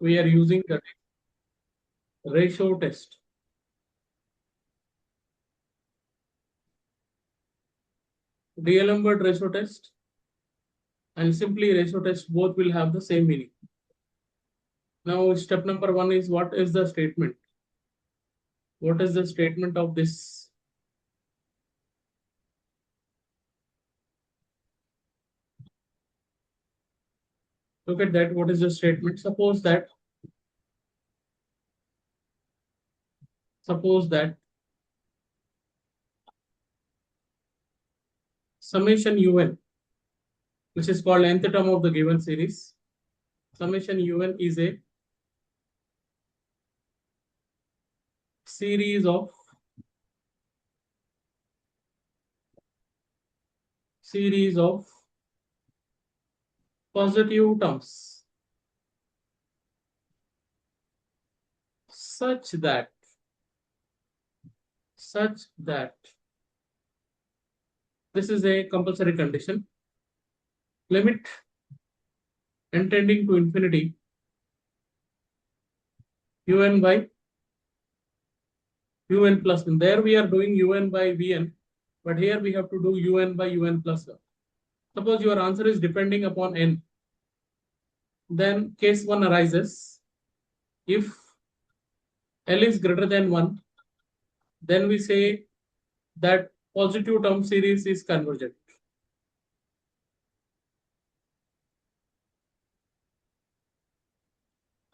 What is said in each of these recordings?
we are using the ratio test. D'Alembert ratio test and simply ratio test both will have the same meaning. Now step number 1 is, what is the statement? What is the statement of this? Look at that. What is the statement? Suppose that summation un, which is called nth term of the given series, summation un is a series of positive terms such that this is a compulsory condition, limit n tending to infinity un by un plus 1. There we are doing un by vn, but here we have to do un by un plus 1. Suppose your answer is depending upon n, then case 1 arises. If L is greater than 1, then we say that positive term series is convergent.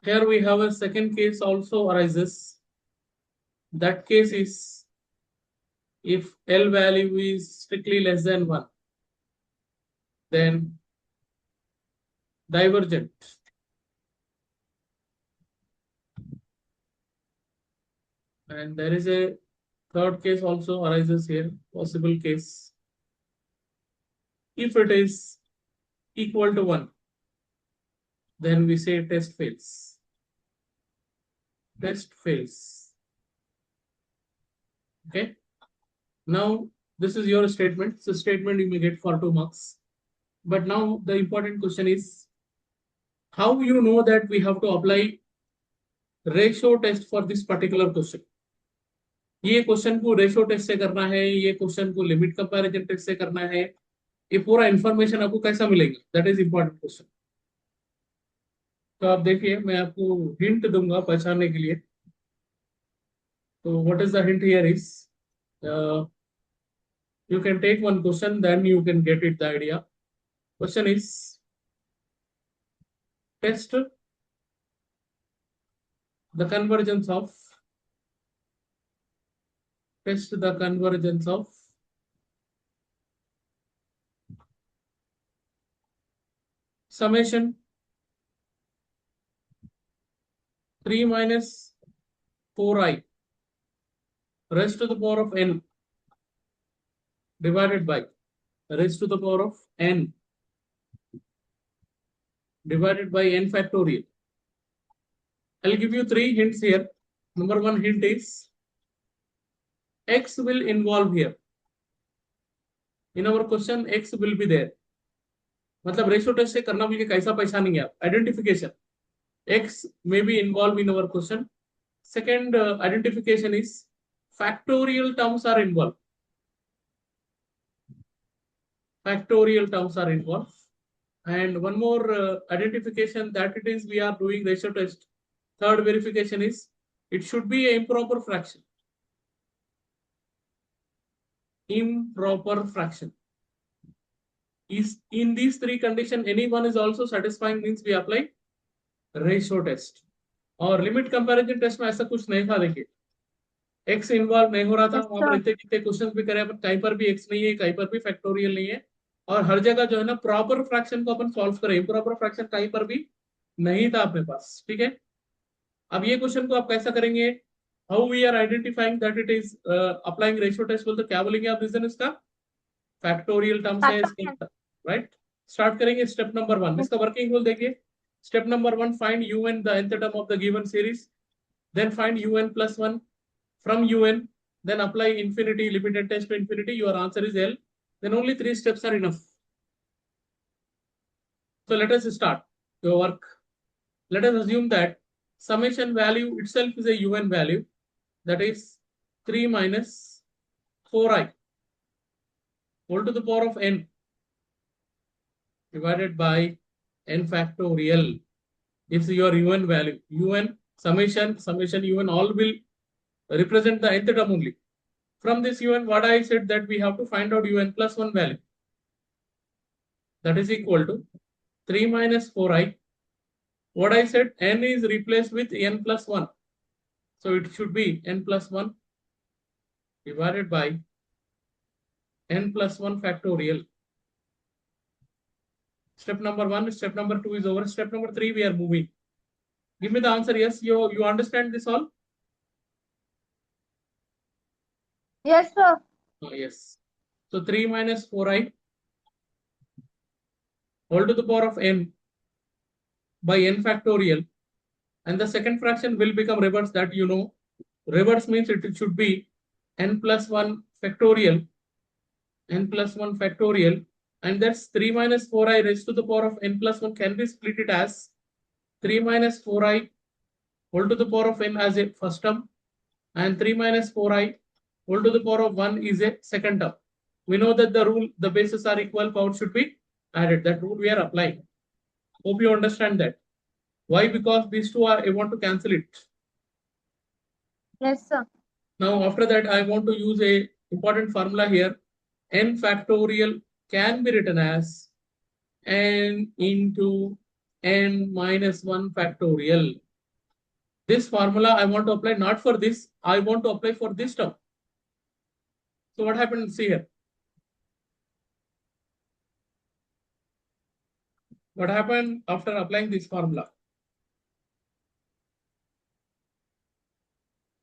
Here we have a second case also arises. That case is if L value is strictly less than 1, then divergent. And there is a third case also arises here, possible case. If it is equal to 1, then we say test fails. Test fails. Okay. Now, this is your statement. So statement you may get for 2 marks. But now the important question is, how you know that we have to apply ratio test for this particular question? ये question को ratio test से करना है, ये question को limit comparison test से करना है, ये पूरा इंफॉर्मेशन आपको कैसा मिलेगा? That is important question. तो आप देखिए, मैं आपको हिंट दूंगा पहचानने के लिए. तो what is the hint here is, you can take one question, then you can get it the idea. Question is, test the convergence of summation 3 minus 4i raised to the power of n divided by raised to the power of n divided by n factorial. I'll give you 3 hints here. Number 1 hint is, x will involve here. In our question, x will be there. मतलब ratio test से करना मुझे कैसा पहचानेंगे आप? Identification. x may be involved in our question. Second identification is factorial terms are involved. Factorial terms are involved. And one more identification that it is we are doing ratio test. Third verification is it should be an improper fraction. Improper fraction. Is in these 3 conditions, any one is also satisfying, means we apply ratio test. और limit comparison test में ऐसा कुछ नहीं था. देखिए, x involve नहीं हो रहा था. वहां पर इतने कितने क्वेश्चन भी करे, पर कहीं पर भी एक्स नहीं है, कहीं पर भी फैक्टोरियल नहीं है, और हर जगह जो है ना प्रॉपर फ्रैक्शन को अपन सॉल्व करें. इम्प्रॉपर फ्रैक्शन कहीं पर भी नहीं था अपने पास. ठीक है. अब ये क्वेश्चन को आप कैसा करेंगे? How we are identifying that it is applying ratio test. बोलते क्या बोलेंगे आप? रीजन इसका फैक्टोरियल टर्म्स है इसके. राइट. स्टार्ट करेंगे स्टेप नंबर 1. इसका वर्किंग रूल देखिए. Step number 1, find un, the nth term of the given series. Then find un plus 1. From un, then apply infinity, limited test to infinity. Your answer is L. Then only 3 steps are enough. So let us start your work. let us assume that summation value itself is a un value, that is 3 minus 4i whole to the power of n divided by n factorial. It's your un value. Un summation un all will represent the nth term only. From this un, what I said that we have to find out un plus 1 value. That is equal to 3 minus 4i. What I said, n is replaced with n plus 1. So it should be n plus 1 divided by n plus 1 factorial. Step number 1, step number 2 is over. Step number 3, we are moving. Give me the answer. Yes, you understand this all? Yes, sir. Oh, yes. So 3 minus 4i whole to the power of n by n factorial. And the second fraction will become reverse, that you know. Reverse means it should be n plus 1 factorial. N plus 1 factorial. And that's 3 minus 4i raised to the power of n plus 1 can be split it as 3 minus 4i whole to the power of n as a first term, and 3 minus 4i whole to the power of 1 is a second term. We know that the rule, the bases are equal, power should be added. That rule we are applying. Hope you understand that. Why? Because these two are, I want to cancel it. Yes, sir. Now after that, I want to use a important formula here. N factorial can be written as n into n minus 1 factorial. This formula I want to apply not for this, I want to apply for this term. So what happened? See here. What happened after applying this formula?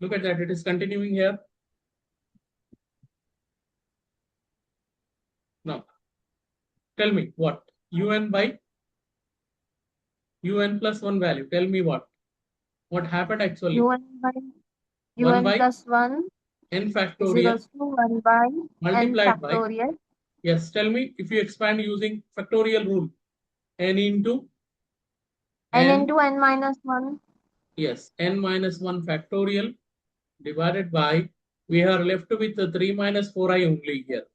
Look at that, it is continuing here. Now, tell me what? Un by un plus 1 value. Tell me what? What happened actually? un by 1 by plus 1 n is factorial equals to 1 by n multiplied by, factorial. yes, tell me if you expand using factorial rule, n into N n, into n minus 1. yes, n minus 1 factorial divided by, we are left with the 3 minus 4i only here.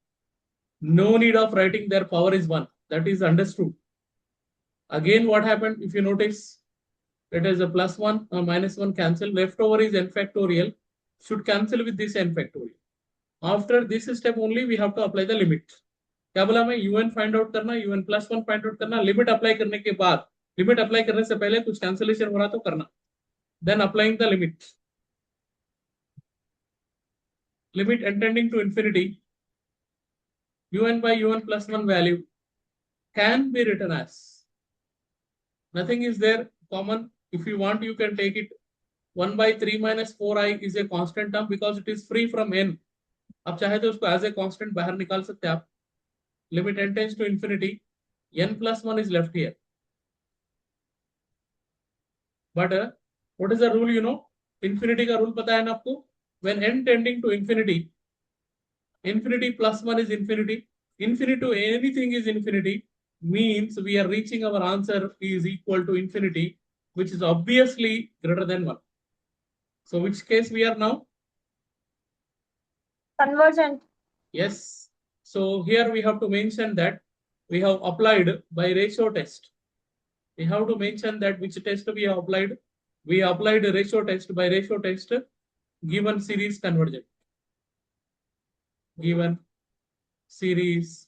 No need of writing their power is 1. That is understood. Again, what happened? If you notice, it is a plus 1 or minus 1 cancel. Leftover is n factorial. Should cancel with this n factorial. After this step only, we have to apply the limit. क्या बोला मैं? un find out करना, un plus 1 find out करना, limit apply करने के बाद, limit apply करने से पहले कुछ कैंसिलेशन हो रहा तो करना. Then applying the limit. Limit tending to infinity. Un by un plus 1 value can be written as, nothing is there common. If you want, you can take it 1 by 3 minus 4i is a constant term because it is free from n. आप चाहे तो उसको as a constant बाहर निकाल सकते हैं आप. Limit n tends to infinity, n plus 1 is left here. But what is the rule? You know, infinity का rule पता है ना आपको? When n tending to infinity, infinity plus 1 is infinity. Infinity to anything is infinity, means we are reaching our answer is equal to infinity, which is obviously greater than 1. So which case we are now? Convergent. Yes. So here we have to mention that we have applied by ratio test. We have to mention that which test we have applied. We applied a ratio test. By ratio test, given series convergent. Given series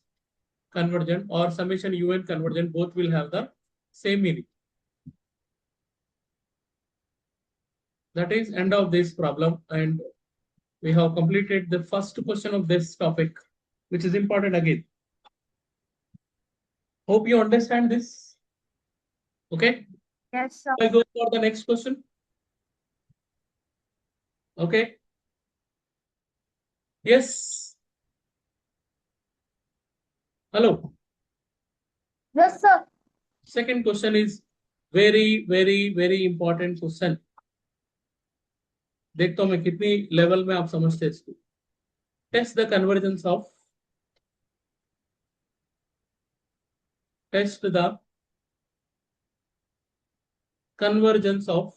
convergent or summation un convergent, both will have the same meaning. That is end of this problem, and we have completed the first question of this topic, which is important again. Hope you understand this. Okay. Yes, sir. I go for the next question. Okay. Yes. Hello. Yes, sir. Second question is very, very, very important question. देखता हूं मैं कितनी level में आप समझते हैं इसको. Test the convergence of, test the convergence of,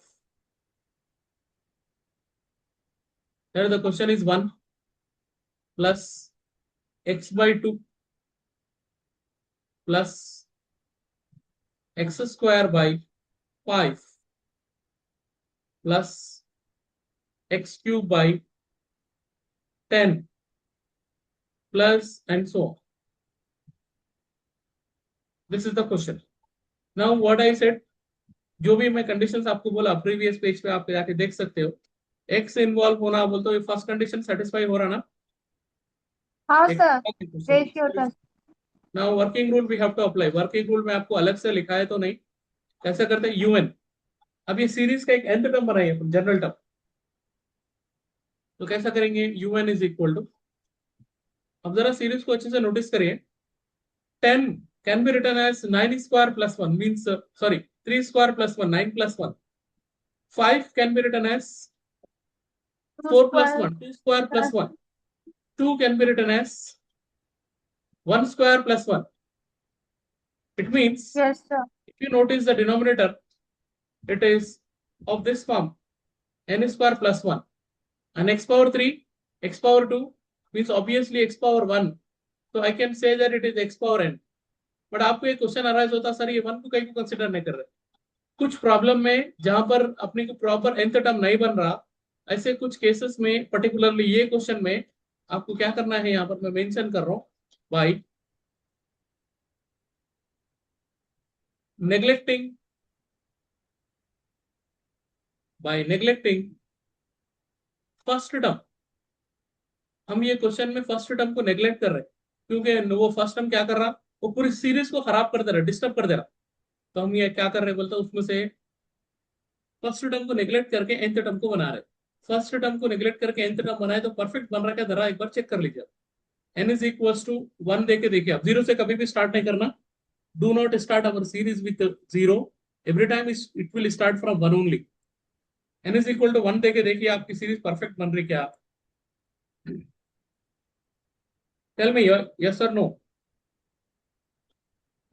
here the question is 1 plus x by 2 plus x square by 5 plus x cube by 10 plus and so on. This is the question. Now what I said, जो भी मैं conditions आपको बोला previous page पे आप जाके देख सकते हो. x इन्वॉल्व होना बोलते हो, फर्स्ट कंडीशन सेटिस्फाई हो रहा ना. हाँ X sir, question. Ratio test. Now working rule we have to apply. Working rule में आपको अलग से लिखा है तो नहीं. कैसे करते हैं? un. अब ये सीरीज का एक nth टर्म बनाइए जनरल टर्म. तो कैसा करेंगे? un इज इक्वल टू, अब जरा सीरीज को अच्छे से नोटिस करिए. 10 can be written as 9 square plus 1 means sorry 3 square plus 1 9 plus 1. 5 can be written as 4 plus 1 2 square plus 1. 2 can be written as 1 square plus 1. It means Yes sir. if you notice the denominator, it is of this form, n square plus 1, and x power 3 x power 2 means obviously x power 1, so I can say that it is x power n. But आपको एक question arise होता, sir ये 1 को कहीं को consider नहीं कर रहे. कुछ प्रॉब्लम में जहां पर अपने को प्रॉपर nth टर्म नहीं बन रहा, ऐसे कुछ केसेस में पर्टिकुलरली ये क्वेश्चन में आपको क्या करना है, यहाँ पर मैं मेंशन कर रहा हूं, बाय नेग्लेक्टिंग फर्स्ट टर्म. हम ये क्वेश्चन में फर्स्ट टर्म को नेग्लेक्ट कर रहे हैं क्योंकि वो फर्स्ट टर्म क्या कर रहा, वो पूरी सीरीज को खराब कर दे रहा, डिस्टर्ब कर दे रहा. तो हम ये क्या कर रहे हैं बोलते, उसमें से फर्स्ट टर्म को नेग्लेक्ट करके nth टर्म को बना रहे. फर्स्ट टर्म को नेग्लेक्ट करके nth टर्म बनाए तो परफेक्ट बन रहा क्या, जरा एक बार चेक कर लीजिए. n इज इक्वल टू 1 देके देखिए. आप जीरो से कभी भी स्टार्ट नहीं करना. Do not start our series with zero. Every time it will start from 1 only. n is equal to 1 देके देखिए आपकी सीरीज परफेक्ट बन रही क्या. टेल मी यस और no.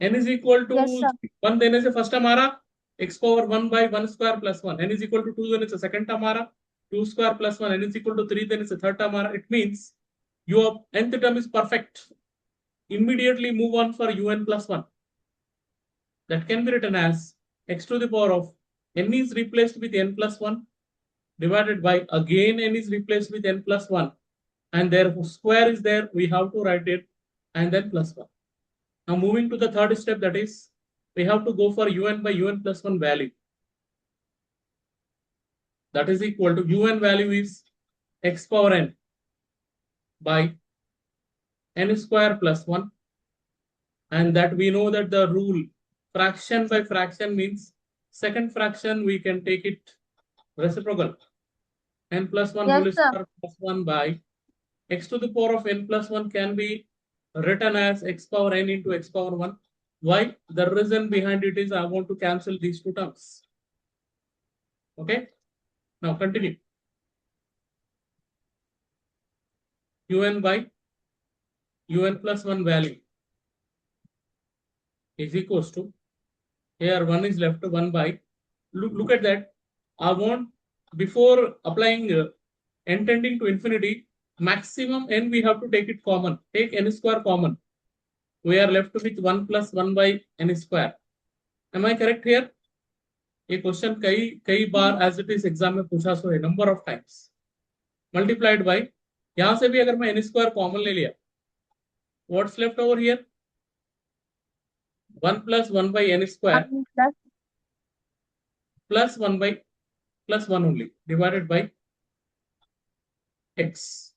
n is equal to Yes sir. 1 देने से फर्स्ट टर्म आ रहा, x power 1 by 1 square plus 1. n is equal to 2 देने से सेकंड टर्म आ रहा, 2 square plus 1. n is equal to 3 देने से थर्ड टर्म आ रहा. It means your nth term is perfect. Immediately move on for un plus 1. That can be written as x to the power of n is replaced with n plus 1 divided by again n is replaced with n plus 1, and therefore square is there, we have to write it, and then plus 1. Now moving to the third step, that is we have to go for un by un plus 1 value. That is equal to un value is x power n by n square plus 1, and that we know that the rule fraction by fraction means second fraction we can take it reciprocal. N plus 1 Yes whole sir. square plus 1 by x to the power of n plus 1 can be written as x power n into x power 1. Why? The reason behind it is I want to cancel these two terms. Okay, now continue. Un by un plus 1 value is equals to, here 1 is left, 1 by, look at that. I want, before applying n tending to infinity, maximum n we have to take it common. Take n square common. We are left with 1 plus 1 by n square. Am I correct here? ये question कई बार as it is exam में पूछा सो है, number of times. Multiplied by, यहां से भी अगर मैं n स्क्वायर कॉमन ले लिया, what's left over here 1 plus 1 by n square Plus. plus 1 by plus 1 only divided by x,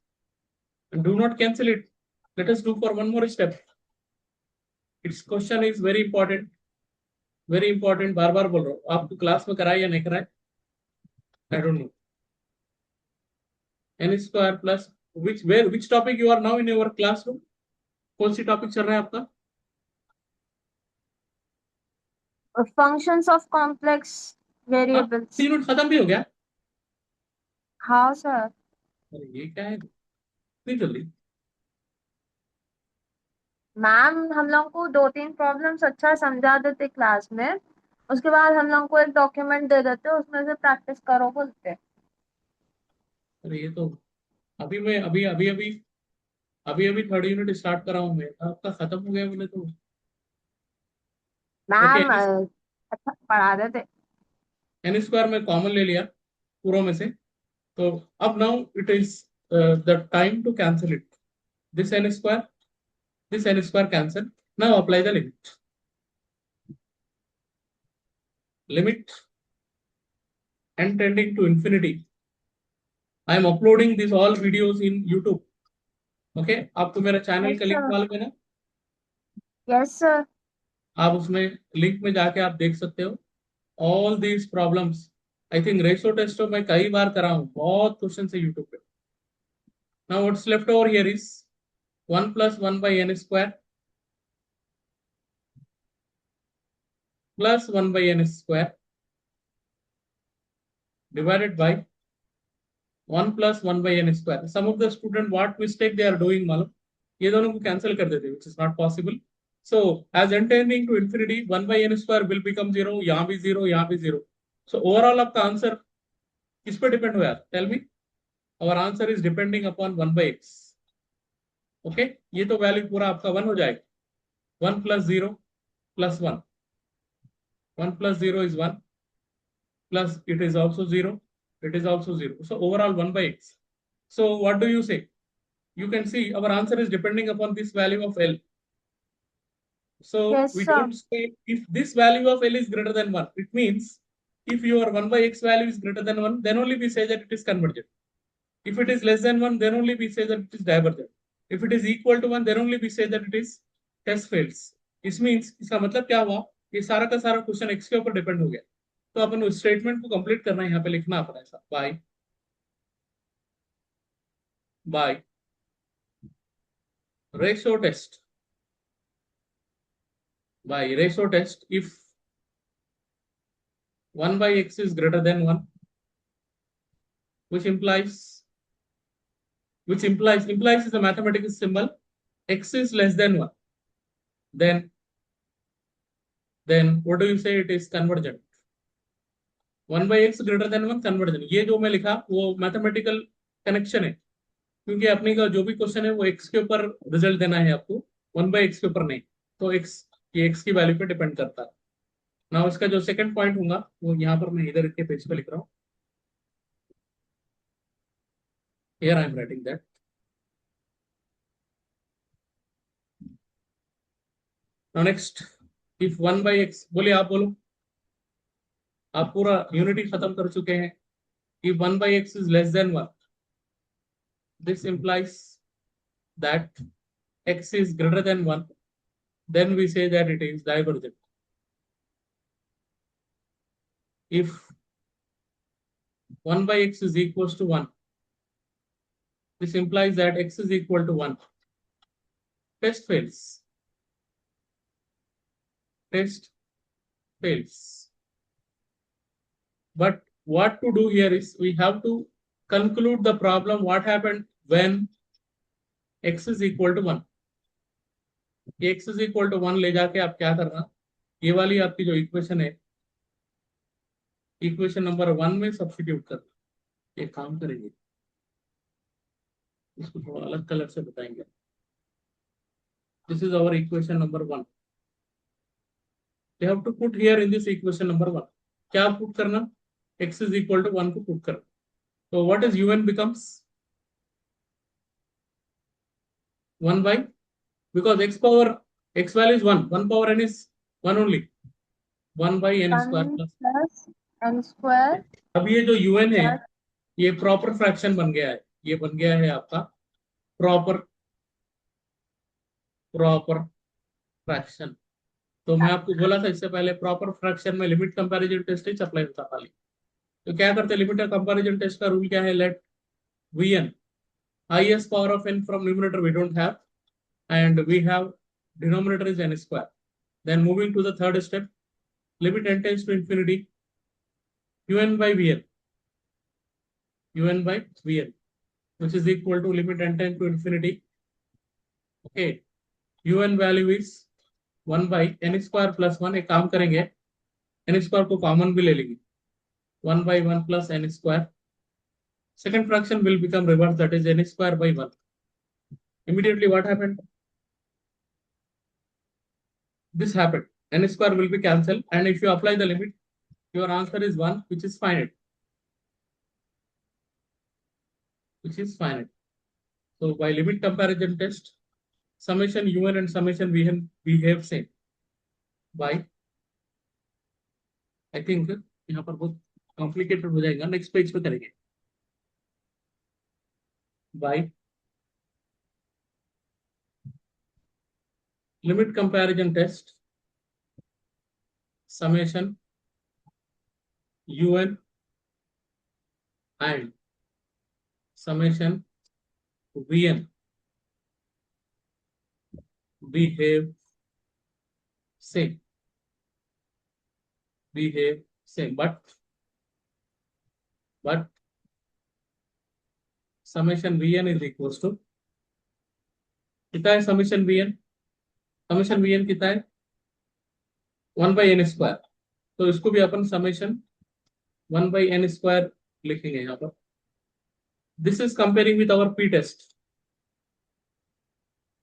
and do not cancel it. Let us do for one more step. Its question is very important, very important. बार बार बोल रहा हूँ, आपको class में कराए या नहीं कराए, I don't know. n square plus which topic you are now in your classroom? कौन सी टॉपिक चल रहा है आपका? Functions of complex variables. 3 minute खत्म भी हो गया. हाँ सर. अरे ये क्या है इतनी जल्दी. मैम हम लोग को 2-3 प्रॉब्लम्स अच्छा समझा देते क्लास में, उसके बाद हम लोग को एक डॉक्यूमेंट दे देते, उसमें से प्रैक्टिस करो बोलते। अरे ये तो अभी मैं अभी थर्ड यूनिट स्टार्ट करा हूँ मैं, आपका खत्म हो गया बोले तो। ओके, मैम अच्छा पढ़ा देते। एन स्क्वायर में कॉमन ले लिया पूरों में से, तो अब now it is the time to cancel it. This n square, this n square cancel. Now apply the limit. Limit n tending to infinity. I am uploading these all videos in YouTube. Okay, आपको मेरा channel yes का link sir. मालूम है ना? Yes sir. आप उसमें link में जाके आप देख सकते हो all these problems. I think ratio test तो मैं कई बार करा हूँ, बहुत क्वेश्चन है यूट्यूब पे. Now what's left over here is 1 plus 1 by n square plus 1 by n square divided by 1 plus 1 by n square. Some of the student what mistake they are doing मालूम, ये दोनों को cancel कर देते, which is not possible. So as n tending to infinity 1 by n square will become 0, यहाँ भी 0, यहाँ भी 0. So overall आपका आंसर किस पे डिपेंड हुआ? Tell me. Our answer is depending upon 1 by x. Okay, ये तो वैल्यू पूरा आपका 1 हो जाएगा. 1 plus 0 plus 1. 1 plus 0 is 1 plus it is also 0. It is also 0. So overall 1 by x. So what do you say? You can see our answer is depending upon this value of L. So yes we sir. don't say if this value of L is greater than 1. It means if your 1 by x value is greater than 1, then only we say that it is convergent. If it is less than 1, then only we say that it is divergent. If it is equal to 1, then only we say that it is test fails. इस means इसका मतलब क्या हुआ? ये सारा का सारा question x के ऊपर डिपेंड हो गया. तो अपन उस स्टेटमेंट को कंप्लीट करना है, यहाँ पे लिखना अपना ऐसा by ratio test. By ratio test, if 1 by x is greater than 1, which implies is a mathematical symbol, x is less than 1, then what do you say? It is convergent. 1 by x greater than 1 convergent. ये जो मैं लिखा वो mathematical connection है, क्योंकि अपने का जो भी क्वेश्चन है वो x के ऊपर रिजल्ट देना है आपको, 1 by x के ऊपर नहीं. तो x ये x की वैल्यू पे डिपेंड करता है ना. इसका जो सेकंड पॉइंट होगा वो यहाँ पर मैं इधर के पेज पे लिख रहा हूँ. Here I am writing that. Now next, if 1 by x, बोलिए आप बोलो, आप पूरा यूनिटी खत्म कर चुके हैं. If 1 by x is less than 1, this implies that x is greater than 1, then we say that it is divergent. If 1 by x is equals to 1, this implies that x is equal to 1. Test fails. Test fails. But what to do here is we have to conclude the problem what happened when x is equal to 1. x is equal to 1 ले जाके आप क्या करना, ये वाली आपकी जो equation है, इक्वेशन नंबर 1 में सब्स्टिट्यूट करना. ये काम करेंगे, इसको थोड़ा अलग कलर से बताएंगे. This is our equation number 1. You have to put here in this equation number 1. क्या पुट करना? x is equal to 1 को पुट करना. So what is un becomes 1 by, because x value is 1, 1 power n is 1 only, 1 by n square 1 plus. plus n square अब ये जो un है plus ये proper fraction बन गया है, ये बन गया है आपका प्रॉपर फ्रैक्शन. तो मैं आपको बोला था इससे पहले प्रॉपर फ्रैक्शन में लिमिट कंपैरिजन टेस्ट ही अप्लाई होता खाली. तो क्या करते हैं, लिमिट कंपैरिजन टेस्ट का रूल क्या है? Let vn, highest power of n from numerator we don't have, and we have denominator is n square. Then moving to the third step, limit n tends to infinity, un by vn, which is equal to limit n tends to infinity. Okay, un value is 1 by n square plus 1. एक काम करेंगे, n square को common भी ले लेंगे 1 by 1 plus n square. Second fraction will become reverse, that is n square by 1. Immediately what happened? This happened. N square will be cancelled, and if you apply the limit, your answer is 1, which is finite. Which is finite. So by limit comparison test, summation un and summation vn behave same. By I think यहाँ पर बहुत complicated हो जाएगा, next page पे करेंगे. By limit comparison test, summation un and summation vn behave same. Behave same, but summation vn is equals to कितना है summation vn? Summation vn कितना है? 1 by n square. तो इसको भी अपन summation 1 by n square लिखेंगे यहाँ पर. This is comparing with our p test.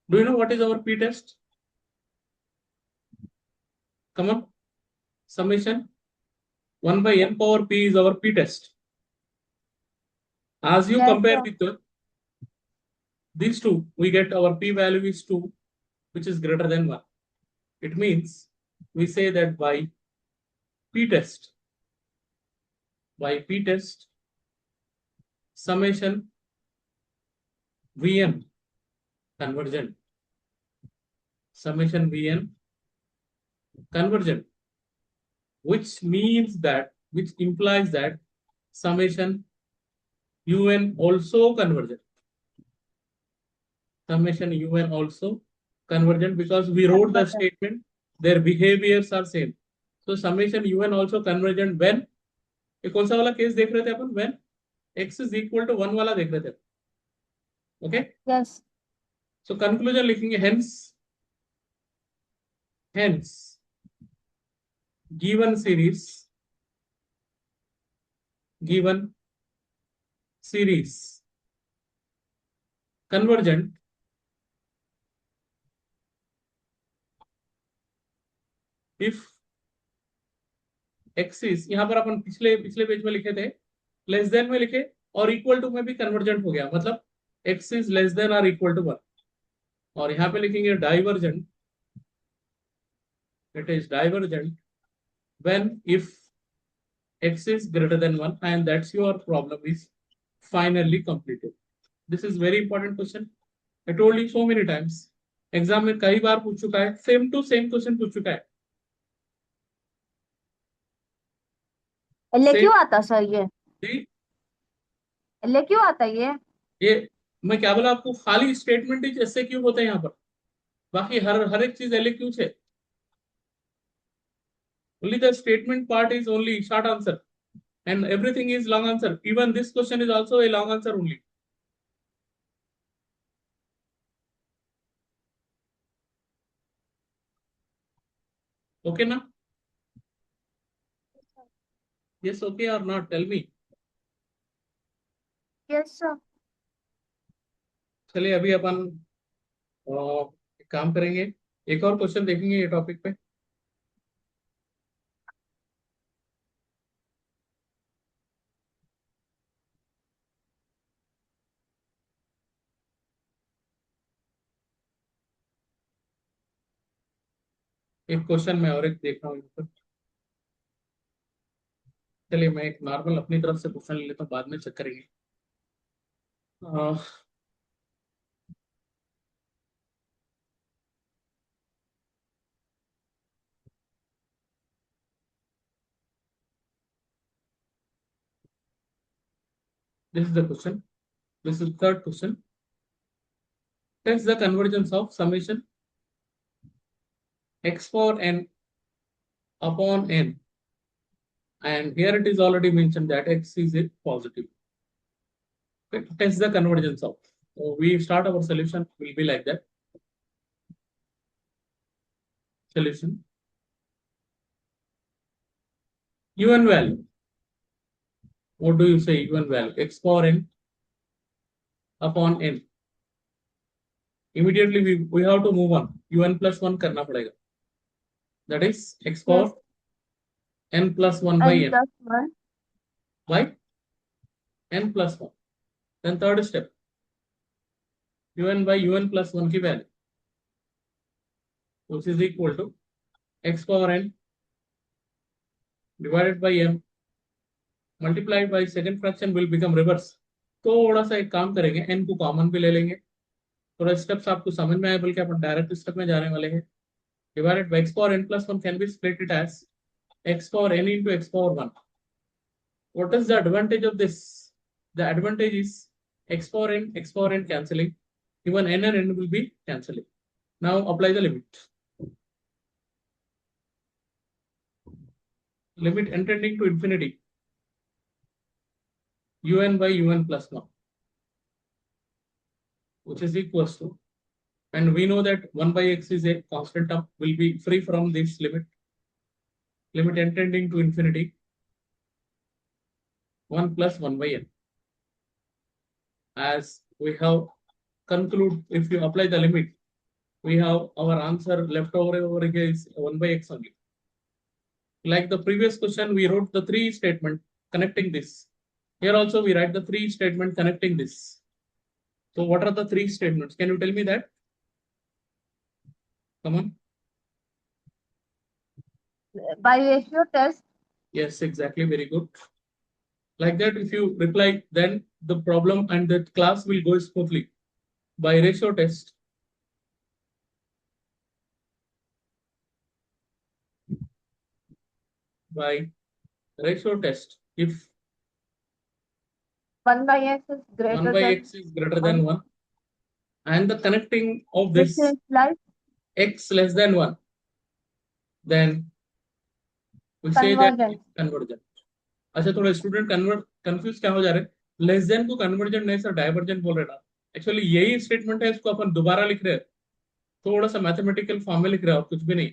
Do you know what is our p test? Come on. Summation 1 by n power p is our p test. As you Yes, compare sir. with these two, we get our p value is 2, which is greater than 1. It means we say that by p test, summation vn convergent, summation vn convergent, which implies that summation un also convergent. Summation un also convergent, because we wrote the statement, their behaviors are same. So summation un also convergent when, ये कौन सा वाला case देख रहे थे अपन? When x is equal to 1 वाला देख रहे थे. Okay? Yes. So conclusion लिखेंगे, hence given series convergent if x is, यहाँ पर अपन पिछले पेज में लिखे थे लेस देन में लिखे और इक्वल टू में भी कन्वर्जेंट हो गया, मतलब x is less than or equal to 1. और यहाँ पे लिखेंगे divergent, it is divergent when if x is greater than 1, and that's your problem is finally completed. This is very important question. I told you so many times. Exam में कई बार पूछ चुका है, same to same question पूछ चुका है. L क्यों आता सर? ये जी, एल क्यों आता ये मैं क्या बोला आपको, खाली स्टेटमेंट ही ऐसे क्यों होता है यहाँ पर, बाकी हर एक चीज एल क्यों है. Only the statement part is only short answer, and everything is long answer. Even this question is also a long answer only. Okay ना? Yes, okay or not? Tell me. Yes sir. चलिए अभी अपन एक काम करेंगे, एक और question देखेंगे ये टॉपिक पे. एक क्वेश्चन मैं और एक देख रहा हूँ यहाँ पर. चलिए मैं एक नॉर्मल अपनी तरफ से क्वेश्चन ले लेता हूँ, बाद में चेक करेंगे. This is the question. This is third question. Test the convergence of summation x power n upon n, and here it is already mentioned that x is a positive. Okay. Test the convergence of. So we start our solution will be like that. Solution UN value. What do you say? UN value x power n upon n. Immediately we have to move on. UN plus 1 करना पड़ेगा. That is x power Yes. n plus 1 by N n. plus 1. By n plus 1. Then third step. UN by UN plus 1 की value, which is equal to x power n divided by m multiplied by second fraction will become reverse. थोड़ा सा एक काम करेंगे, n को common भी ले लेंगे. थोड़ा स्टेप्स आपको समझ में आए, बल्कि अपन डायरेक्ट स्टेप में जाने वाले हैं. Divided by x power n plus 1 can be split it as x power n into x power 1. What is the advantage of this? The advantage is x power n cancelling. Even n and n will be cancelling. Now apply the limit. Limit n tending to infinity. Un by un plus 1, which is equals to, and we know that 1 by x is a constant term, will be free from this limit. Limit n tending to infinity, 1 plus 1 by n. As we have conclude, if you apply the limit, we have our answer left over here is 1 by x only. Like the previous question, we wrote the 3 statement connecting this. Here also we write the 3 statement connecting this. So what are the 3 statements? Can you tell me that? Come on. By ratio test. Yes, exactly. Very good. Like that, if you reply, then the problem and the class will go smoothly. By ratio test. By ratio test. If 1 by x is 1 greater by than x is greater than 1, and the connecting of which this implies x less than 1, then we say that convergence. it's convergent. अच्छा, थोड़ा student confuse क्या हो जा रहे हैं? Less than को convergent नहीं sir, divergent बोल रहे ना. एक्चुअली यही स्टेटमेंट है, इसको अपन दोबारा लिख रहे हैं. थोड़ा सा मैथमेटिकल फॉर्म में लिख रहे हो, कुछ भी नहीं.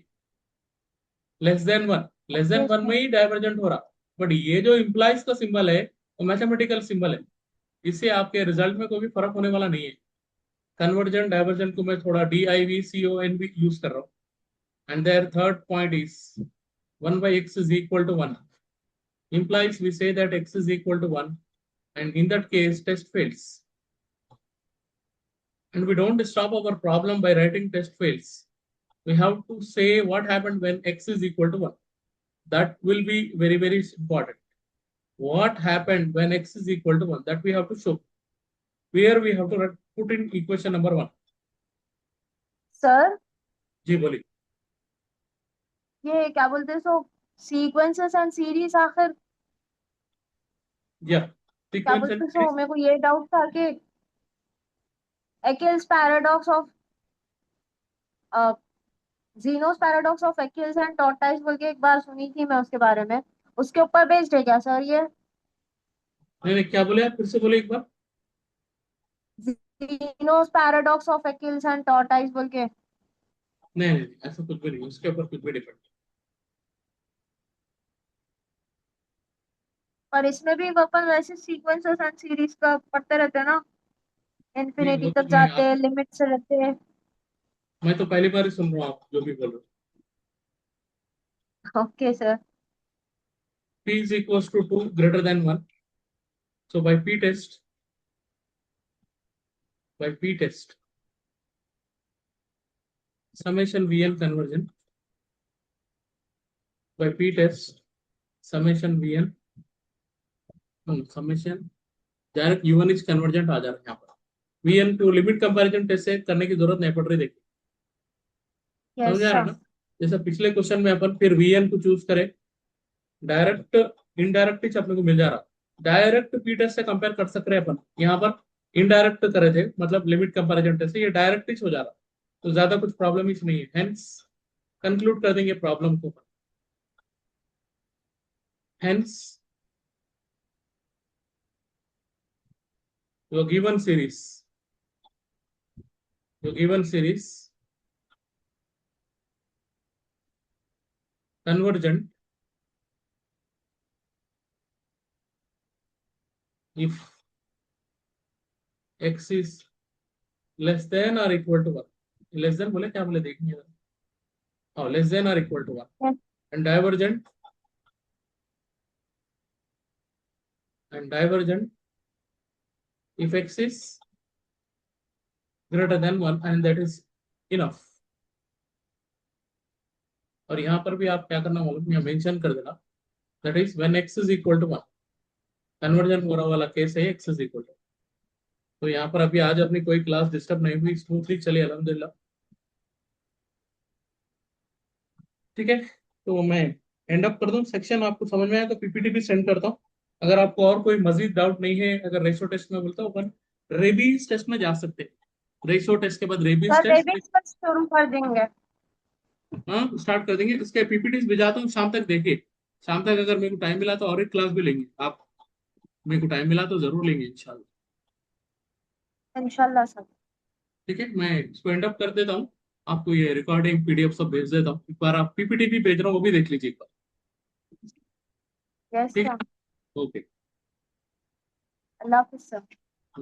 लेस देन Yes, वन में ही डाइवर्जेंट हो रहा. बट ये जो इंप्लाइज का सिंबल है वो मैथमेटिकल सिंबल है. इससे आपके रिजल्ट में कोई भी फर्क होने वाला नहीं है. कन्वर्जेंट डाइवर्जेंट को मैं थोड़ा DIVCON भी यूज कर रहा हूँ. And there third point is 1 by x is equal to 1 implies we say that x is equal to 1, and in that case test fails. And we don't stop our problem by writing test fails. We have to say what happened when x is equal to 1. That will be very, very important. What happened when x is equal to 1? That we have to show. Where we have to put in equation number 1. Sir जी बोलिए. ये क्या बोलते हैं, सो sequences and series आखिर या क्या sequence बोलते and हैं, सो मेरे को ये डाउट था कि Ekels paradox of Zeno's paradox of Ekels and tortoise बोल के एक बार सुनी थी मैं उसके बारे में, उसके ऊपर बेस्ड है क्या सर ये? नहीं, क्या बोले आप? फिर से बोले एक बार. Zeno's paradox of Ekels and tortoise बोल के. नहीं, ऐसा कुछ भी नहीं, उसके ऊपर कुछ भी डिपेंड. और इसमें भी अपन वैसे सीक्वेंसेस एंड सीरीज का पढ़ते रहते हैं ना, नहीं, इन्फिनिटी वो तो तक मैं जाते हैं, लिमिट से रहते हैं. मैं तो पहली बार ही सुन रहा हूँ आप जो भी बोल रहे हो. Okay sir. P is equals to 2 greater than 1. So by P test, summation Vn conversion, by P test, summation Vn, summation direct U1 is convergent आ जा रहा है यहाँ पर. Vn को लिमिट कंपैरिजन टेस्ट से करने की जरूरत नहीं पड़ रही. देखिए, समझ यस आ रहा है सर. ना? जैसा पिछले क्वेश्चन में अपन फिर Vn को चूज करें, डायरेक्ट इनडायरेक्ट ही अपने को मिल जा रहा. डायरेक्ट पी टेस्ट से कंपेयर कर सकते हैं अपन. यहाँ पर इनडायरेक्ट करे थे, मतलब लिमिट कंपैरिजन टेस्ट से, ये डायरेक्ट ही हो जा रहा. तो ज्यादा कुछ प्रॉब्लम ही नहीं है. हेंस कंक्लूड कर देंगे प्रॉब्लम को. Hence your given series convergent if x is less than or equal to 1, less than बोले क्या बोले देखेंगे, oh less than or equal to 1, Yes. and divergent if x is greater than 1 and that is enough. और यहाँ पर भी आप क्या करना मालूम, यहाँ मेंशन कर देना, that is when x is equal to 1, conversion हो रहा वाला केस है x is equal to। तो यहाँ पर अभी आज अपनी कोई क्लास डिस्टर्ब नहीं हुई, स्मूथली चली अल्हम्दुलिल्लाह। ठीक है, तो मैं एंड अप कर दूं सेक्शन, आपको समझ में आया तो पीपीटी भी सेंड करता हूँ। अगर आपको और कोई मजीद डाउट नहीं है, अगर रेशो टेस्ट में बोलता हूँ अपन रेबीज टेस्ट में जा सकते हैं। रेशो टेस्ट के बाद रेबीज सर टेस्ट, रेबिक्स पर शुरू कर देंगे। हाँ स्टार्ट कर देंगे। इसके पीपीटी भेजाता हूँ शाम तक, देखिए शाम तक अगर मेरे को टाइम मिला तो और एक क्लास भी लेंगे, आप मेरे को टाइम मिला तो जरूर लेंगे इंशाल्लाह। इंशाल्लाह सर। ठीक है, मैं इसको एंड अप कर देता हूँ, आपको ये रिकॉर्डिंग पीडीएफ सब भेज देता हूँ, एक बार आप पीपीटी भी भेज रहा हूँ वो भी देख लीजिए एक बार। यस ठीक सर। है, ओके। अल्लाह हाफिज सर।